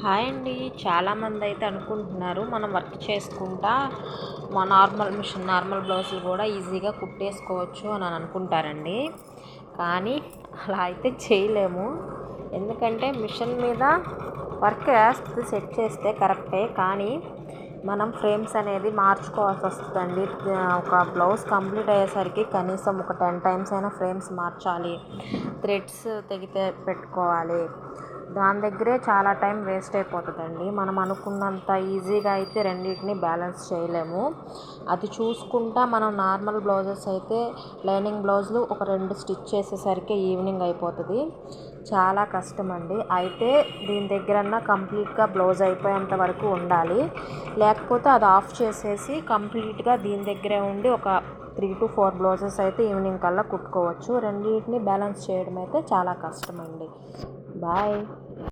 Hi అండి. చాలామంది అయితే అనుకుంటున్నారు మనం వర్క్ చేసుకుంటా మా నార్మల్ బ్లౌజులు కూడా ఈజీగా కుట్టేసుకోవచ్చు అని అనుకుంటారండి. కానీ అలా అయితే చేయలేము. ఎందుకంటే మిషన్ మీద వర్క్ వేస్తే సెట్ చేస్తే కరెక్టే, కానీ మనం ఫ్రేమ్స్ అనేది మార్చుకోవాల్సి వస్తుందండి. ఒక బ్లౌజ్ కంప్లీట్ అయ్యేసరికి కనీసం ఒక 10 టైమ్స్ అయినా ఫ్రేమ్స్ మార్చాలి, థ్రెడ్స్ తెగితే పెట్టుకోవాలి. దాని దగ్గరే చాలా టైం వేస్ట్ అయిపోతుందండి. మనం అనుకున్నంత ఈజీగా అయితే రెండింటిని బ్యాలెన్స్ చేయలేము. అది చూసుకుంటా మనం నార్మల్ బ్లౌజెస్ అయితే లైనింగ్ బ్లౌజులు ఒక 2 స్టిచ్ చేసేసరికి ఈవినింగ్ అయిపోతుంది. చాలా కష్టం అండి. అయితే దీని దగ్గరన్నా కంప్లీట్గా బ్లౌజ్ అయిపోయేంత వరకు ఉండాలి. లేకపోతే అది ఆఫ్ చేసేసి కంప్లీట్గా దీని దగ్గరే ఉండి ఒక 3 to 4 బ్లౌజెస్ అయితే ఈవినింగ్ కల్లా కుట్టుకోవచ్చు. రెండింటిని బ్యాలెన్స్ చేయడం అయితే చాలా కష్టం అండి. బాయ్.